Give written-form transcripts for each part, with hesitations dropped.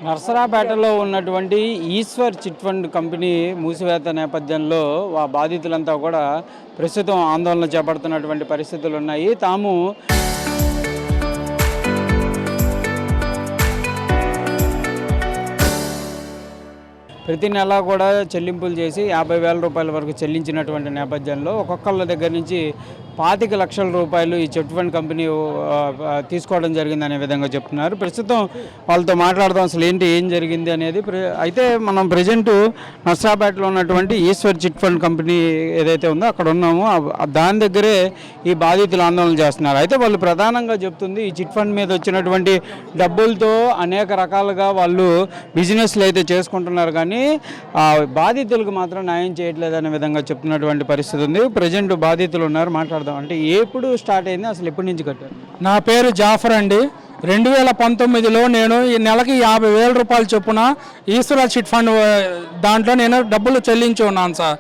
నర్సరాపేటలో ఉన్నటువంటి Eshwar chit fund company మూసివేత నేపథ్యంలో ఆ బాధితులంతా కూడా ప్రస్తుతం ఆందోళన చేపడుతున్నటువంటి పరిస్థితులు ఉన్నాయి. తాము ప్రతి నెల కూడా చెల్లింపులు చేసి 50,000 రూపాయల వరకు చెల్లించినటువంటి నేపథ్యంలో ఒక్కొక్కళ్ళ దగ్గర నుంచి 25,00,000 రూపాయలు ఈ చిట్ ఫండ్ కంపెనీ తీసుకోవడం జరిగిందనే విధంగా చెప్తున్నారు. ప్రస్తుతం వాళ్ళతో మాట్లాడదాం అసలు ఏం జరిగింది అనేది. అయితే మనం ప్రజెంట్ నర్సరాపేటలో ఉన్నటువంటి ఈశ్వర్ చిట్ ఫండ్ కంపెనీ ఏదైతే ఉందో అక్కడ ఉన్నామో దాని దగ్గరే ఈ బాధితులు ఆందోళన చేస్తున్నారు. అయితే వాళ్ళు ప్రధానంగా చెప్తుంది ఈ చిట్ ఫండ్ మీద వచ్చినటువంటి డబ్బులతో అనేక రకాలుగా వాళ్ళు బిజినెస్లు అయితే చేసుకుంటున్నారు, కానీ బాధితులకు మాత్రం న్యాయం చేయట్లేదనే విధంగా చెప్తున్నటువంటి పరిస్థితి ఉంది. ప్రజెంట్ బాధితులు ఉన్నారు, మాట్లాడదాం. అంటే ఎప్పుడు స్టార్ట్ అయింది, అసలు ఎప్పటి నుంచి కట్టారు? నా పేరు జాఫర్ అండి. 2019లో నేను ఈ నెలకి 50,000 రూపాయలు చొప్పున ఈశ్వర చిట్ ఫండ్ దాంట్లో నేను డబ్బులు చెల్లించి ఉన్నాను సార్.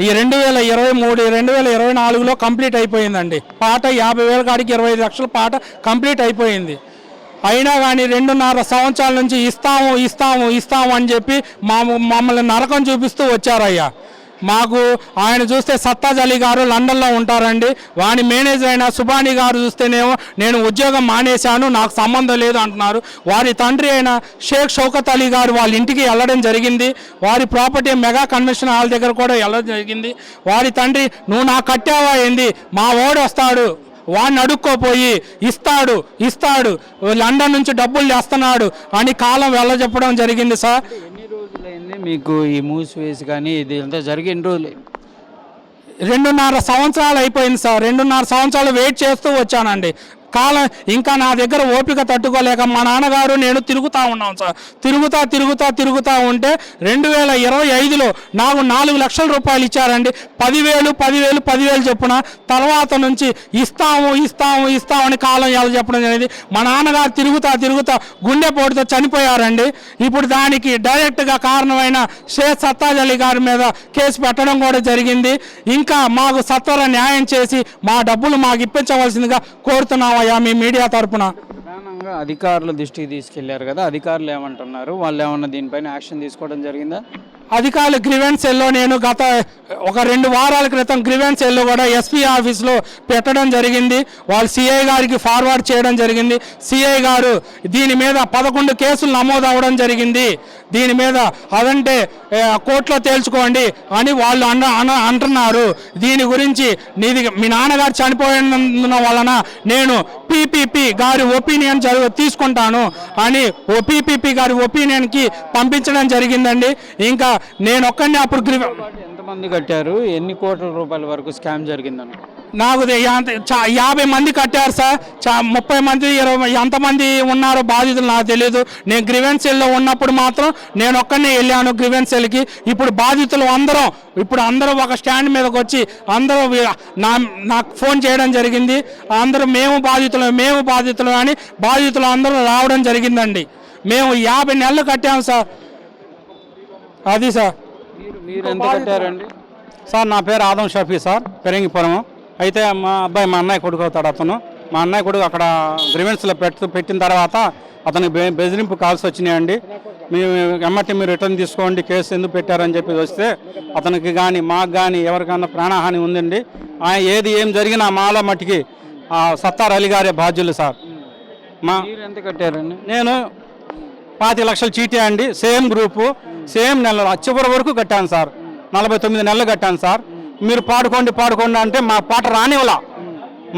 ఈ 2023 2024లో కంప్లీట్ అయిపోయిందండి. పాట 50,000 కాడికి 25 లక్షల పాట కంప్లీట్ అయిపోయింది. అయినా కానీ 2.5 సంవత్సరాల నుంచి ఇస్తాము అని చెప్పి మమ్మల్ని నరకం చూపిస్తూ వచ్చారయ్యా. మాకు ఆయన చూస్తే సత్తాజ్ అలీ గారు లండన్లో ఉంటారండి. వాని మేనేజర్ అయిన సుబానీ గారు చూస్తేనేమో నేను ఉద్యోగం మానేశాను, నాకు సంబంధం లేదు అంటున్నారు. వారి తండ్రి అయిన షేక్ షౌకత్ అలీ గారు వాళ్ళ ఇంటికి వెళ్ళడం జరిగింది. వారి ప్రాపర్టీ మెగా కన్వెన్షన్ హాల్ దగ్గర కూడా వెళ్ళడం జరిగింది. వారి తండ్రి నువ్వు నాకు కట్టావా ఏంది, మా ఓడు వస్తాడు వాడిని అడుక్కోపోయి ఇస్తాడు లండన్ నుంచి డబ్బులు చేస్తున్నాడు అని కాలం వెళ్ళజెప్పడం జరిగింది సార్. ఎన్ని రోజులైంది మీకు ఈ మూసివేసి కానీ ఇది అంతా జరిగి ఎన్ని రోజులు? 2.5 సంవత్సరాలు అయిపోయింది సార్. 2.5 సంవత్సరాలు వెయిట్ చేస్తూ వచ్చానండి. కాలం ఇంకా నా దగ్గర ఓపిక తట్టుకోలేక మా నాన్నగారు నేను తిరుగుతూ ఉన్నాం సార్. తిరుగుతూ ఉంటే 2025లో నాకు 4 లక్షల రూపాయలు ఇచ్చారండి. 10,000 చొప్పున తర్వాత నుంచి ఇస్తాము అని కాలం ఎలా చెప్పడం జరిగింది. మా నాన్నగారు తిరుగుతా గుండెపోటుతో చనిపోయారండి. ఇప్పుడు దానికి డైరెక్ట్గా కారణమైన షేక్ సత్తాజ్ అలీ గారి మీద కేసు పెట్టడం కూడా జరిగింది. ఇంకా మాకు సత్వర న్యాయం చేసి మా డబ్బులు మాకు ఇప్పించవలసిందిగా కోరుతున్నాం మీ మీడియా తరపున. ప్రధానంగా అధికారుల దృష్టికి తీసుకెళ్లారు కదా, అధికారులు ఏమంటున్నారు? వాళ్ళు ఏమన్నా దీనిపైన యాక్షన్ తీసుకోవడం జరిగిందా? అధికారులు గ్రీవెన్స్ సెల్లో నేను గత 2 వారాల క్రితం గ్రీవెన్స్ సెల్లో కూడా ఎస్పీ ఆఫీస్లో పెట్టడం జరిగింది. వాళ్ళు సిఐ గారికి ఫార్వర్డ్ చేయడం జరిగింది. సిఐ గారు దీని మీద 11 కేసులు నమోదు అవ్వడం జరిగింది. దీని మీద అదంటే కోర్టులో తేల్చుకోండి అని వాళ్ళు అంటున్నారు. దీని గురించి మీ నాన్నగారు చనిపోయిన వలన నేను పీపీపీ గారి ఒపీనియన్ తీసుకుంటాను అని పీపీపీ గారి ఒపీనియన్కి పంపించడం జరిగిందండి. ఇంకా నేను ఒక్కడిని అప్పుడు ఎంతమంది కట్టారు, ఎన్ని కోట్ల రూపాయల వరకు స్కామ్ జరిగిందని? నాకు 50 మంది కట్టారు సార్. 30 మంది 20 ఎంతమంది ఉన్నారో బాధితులు నాకు తెలియదు. నేను గ్రీవెన్స్ సెల్లో ఉన్నప్పుడు మాత్రం నేను ఒక్కనే వెళ్ళాను గ్రీవెన్స్ సెల్కి. ఇప్పుడు బాధితులు అందరూ ఒక స్టాండ్ మీదకి వచ్చి అందరూ నాకు ఫోన్ చేయడం జరిగింది. అందరూ మేము బాధితులు అని బాధితులు అందరూ రావడం జరిగిందండి. మేము 50 నెలలు కట్టాము సార్. అది సార్. మీరు ఎంత కట్టారండి? సార్ నా పేరు ఆదం షఫీ సార్, పెరంగిపురం. అయితే మా అన్నయ్య కొడుకు అవుతాడు. అతను మా అన్నయ్య కొడుకు అక్కడ గ్రీవెన్స్లో పెట్టిన తర్వాత అతనికి బెదిరింపు కాల్స్ వచ్చినాయండి. మీరు రిటర్న్ తీసుకోండి, కేసు ఎందుకు పెట్టారని చెప్పి వస్తే అతనికి కానీ మాకు కానీ ఎవరికైనా ప్రాణహాని ఉందండి. ఏం జరిగినా మాలో మట్టికి సత్తార్ అలీ గారే బాధ్యులు సార్. ఎంత కట్టారండి? నేను 25 లక్షలు చీటీ అండి. సేమ్ గ్రూపు సేమ్ నెలలో చివరి వరకు కట్టాను సార్. 49 నెలలు కట్టాను సార్. మీరు పాడుకోండి అంటే మా పాట రానివ్వాల,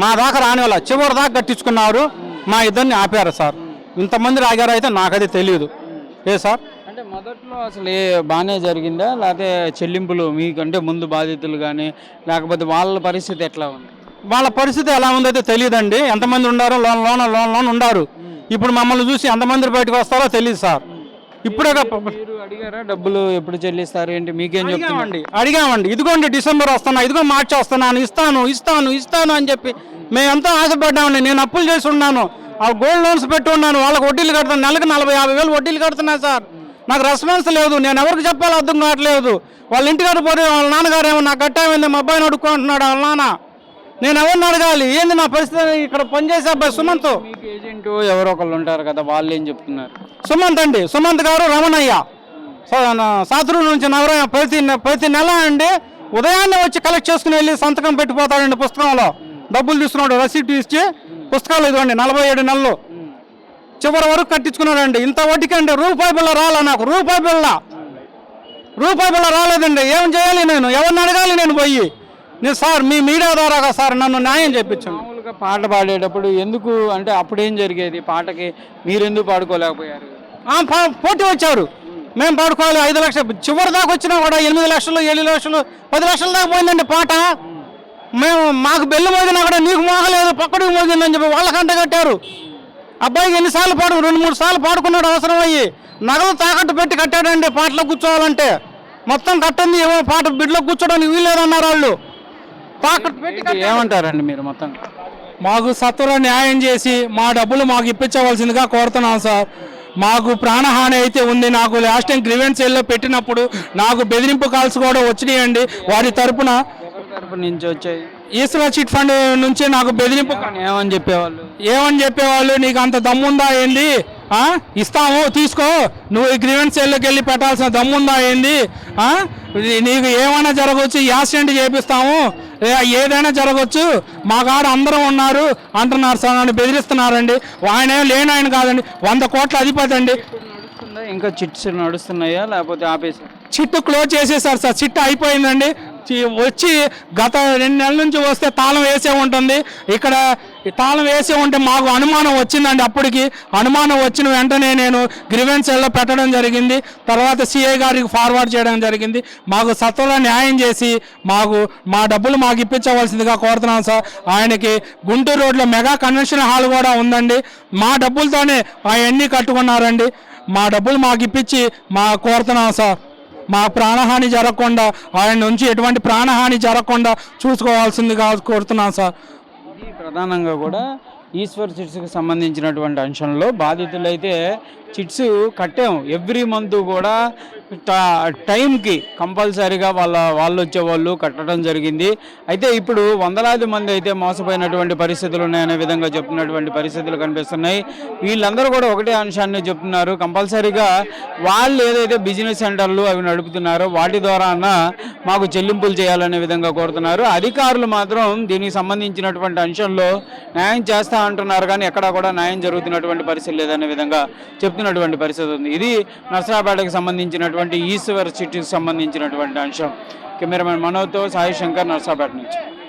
మా దాకా రానివ్వాల, చివరి దాకా కట్టించుకున్నారు. మా ఇద్దరిని ఆపారు సార్. ఇంతమంది రాగారు అయితే నాకది తెలియదు. సార్ అంటే మొదట్లో అసలు బాగానే జరిగిందా, లేకపోతే చెల్లింపులు మీకంటే ముందు బాధితులు కానీ లేకపోతే వాళ్ళ పరిస్థితి ఎట్లా ఉంది? వాళ్ళ పరిస్థితి ఎలా ఉందైతే తెలియదండి. ఎంతమంది ఉండారో లోన్ ఉండారు. ఇప్పుడు మమ్మల్ని చూసి ఎంతమంది బయటకు వస్తారో తెలియదు సార్. ఇప్పుడే మీరు అడిగారా డబ్బులు ఎప్పుడు చెల్లిస్తారు ఏంటి? మీకేం అడిగామండి. ఇదిగోండి డిసెంబర్ వస్తున్నా, ఇదిగో మార్చి వస్తున్నాను, ఇస్తాను అని చెప్పి మేము ఎంతో ఆశపడ్డామండి. నేను అప్పులు చేసి ఉన్నాను, ఆ గోల్డ్ లోన్స్ పెట్టి ఉన్నాను. వాళ్ళకి వడ్డీలు కడుతున్నాను, నెలకు 40-50 వేలు వడ్డీలు కడుతున్నా సార్. నాకు రెస్పాన్స్ లేదు. నేను ఎవరికి చెప్పాలో అర్థం కావట్లేదు. వాళ్ళ ఇంటికాడ పోతే వాళ్ళ నాన్నగారు ఏమో నాకు కట్టామైంది, మా అబ్బాయిని అడుక్కుంటున్నాడు వాళ్ళ నాన్న. నేను ఎవరిని అడగాలి? ఏంది నా పరిస్థితి? ఇక్కడ పనిచేసే అబ్బాయి సుమంత్. మీకు ఏజెంట్ ఎవరో ఒకళ్ళు ఉంటారు కదా, వాళ్ళు ఏం చెప్తున్నారు? సుమంత్ అండి, సుమంత్ గారు, రమణయ్య సాతురు నుంచి నగరం ప్రతి నెల అండి ఉదయాన్నే వచ్చి కలెక్ట్ చేసుకుని వెళ్ళి సంతకం పెట్టిపోతాడండి. పుస్తకంలో డబ్బులు తీసుకున్నాడు, రసీదు ఇచ్చి పుస్తకాలు ఇదిగోండి 47 నెలలు చివరి వరకు కట్టించుకున్నాడండి. ఇంత వడ్డీకి అండి రూపాయి బిళ్ళ రాలా నాకు, రూపాయి బిళ్ళ రాలేదండి. ఏం చేయాలి నేను? ఎవరిని అడగాలి నేను పోయి? నేను సార్ మీ మీడియా ద్వారాగా సార్ నన్ను న్యాయం చెప్పించండి. మామూలుగా పాట పాడేటప్పుడు ఎందుకు అంటే అప్పుడు ఏం జరిగేది? పాటకి మీరు ఎందుకు పాడుకోలేకపోయారు? పోటీ వచ్చారు, మేము పాడుకోవాలి 5 లక్షలు, చివరి దాకా వచ్చినా కూడా 8 లక్షలు 7 లక్షలు 10 లక్షల దాకా పోయిందండి పాట. మాకు బెల్లు మోగినా కూడా నీకు మోగలేదు, పక్కడికి మోగిందని చెప్పి వాళ్ళకంట కట్టారు. అబ్బాయికి ఎన్నిసార్లు 2-3 సార్లు పాడుకున్నాడు అవసరం అయ్యి. నగలు తాకట్టు పెట్టి కట్టాడండి పాటలో కూర్చోవాలంటే. మొత్తం కట్టింది ఏమో పాట బిడ్డలో కూర్చోడానికి వీల్లేదన్నారు వాళ్ళు. తాకట్టు పెట్టి ఏమంటారండి మీరు? మొత్తం మాకు సత్వర న్యాయం చేసి మా డబ్బులు మాకు ఇప్పించవలసిందిగా కోరుతున్నాం సార్. మాకు ప్రాణహాని అయితే ఉంది. నాకు లాస్ట్ టైం గ్రీవెన్స్ సెల్లో పెట్టినప్పుడు నాకు బెదిరింపు కాల్స్ కూడా వచ్చినాయండి. వారి తరపున నుంచి వచ్చాయి ఈశ్వర చిట్ ఫండ్ నుంచి నాకు బెదిరింపు ఏమని చెప్పేవాళ్ళు, నీకు అంత దమ్ముందా ఏంది, ఇస్తాము తీసుకో, నువ్వు ఈ గ్రీవెన్స్ సెల్లోకి వెళ్ళి పెట్టాల్సిన దమ్ముందా ఏంది, నీకు ఏమైనా జరగవచ్చు, యాక్సిడెంట్ చేపిస్తాము, ఏదైనా జరగవచ్చు, మా కాడ అందరం ఉన్నారు అంటున్నారు సార్. నన్ను బెదిరిస్తున్నారండి. ఆయన ఏం లేని ఆయన కాదండి, 100 కోట్ల అధిపతి అండి. ఇంకా చిట్స్ నడుస్తున్నాయా లేకపోతే ఆపేసి? చిట్టు క్లోజ్ చేసేసారు సార్. చిట్టు అయిపోయిందండి. వచ్చి గత 2 నెలల నుంచి వస్తే తాళం వేసే ఉంటుంది. ఇక్కడ తాళం వేసే ఉంటే మాకు అనుమానం వచ్చిందండి. అప్పటికి అనుమానం వచ్చిన వెంటనే నేను గ్రీవెన్స్ సెల్లో పెట్టడం జరిగింది. తర్వాత సిఐ గారికి ఫార్వర్డ్ చేయడం జరిగింది. మాకు సత్వర న్యాయం చేసి మా డబ్బులు మాకు ఇప్పించవలసిందిగా కోరుతున్నాం సార్. ఆయనకి గుంటూరు రోడ్లో మెగా కన్వెన్షన్ హాల్ కూడా ఉందండి. మా డబ్బులతోనే అవన్నీ కట్టుకున్నారండి. మా డబ్బులు మాకు ఇప్పించి కోరుతున్నాం సార్. మా ప్రాణహాని జరగకుండా, ఆయన నుంచి ఎటువంటి ప్రాణహాని జరగకుండా చూసుకోవాల్సిందిగా కోరుతున్నాం సార్. ప్రధానంగా కూడా ఈశ్వర్ చిట్స్కి సంబంధించినటువంటి అంశంలో బాధితులైతే చిట్స్ కట్టాము ఎవ్రీ మంత్ కూడా టైంకి కంపల్సరీగా వాళ్ళు వచ్చేవాళ్ళు కట్టడం జరిగింది. అయితే ఇప్పుడు వందలాది మంది అయితే మోసపోయినటువంటి పరిస్థితులు ఉన్నాయనే విధంగా చెప్తున్నటువంటి పరిస్థితులు కనిపిస్తున్నాయి. వీళ్ళందరూ కూడా ఒకటే అంశాన్ని చెప్తున్నారు, కంపల్సరీగా వాళ్ళు ఏదైతే బిజినెస్ సెంటర్లు అవి నడుపుతున్నారో వాటి ద్వారా మాకు చెల్లింపులు చేయాలనే విధంగా కోరుతున్నారు. అధికారులు మాత్రం దీనికి సంబంధించినటువంటి అంశంలో న్యాయం చేస్తా అంటున్నారు, కానీ ఎక్కడా కూడా న్యాయం జరుగుతున్నటువంటి పరిస్థితి లేదనే విధంగా చెప్తున్నటువంటి పరిస్థితి ఉంది. ఇది నర్సరాపేటకు సంబంధించినటువంటి ఈశ్వర్ చిట్కి సంబంధించినటువంటి అంశం. కెమెరామెన్ మనోజ్తో సాయి శంకర్, నర్సరాపేట నుంచి.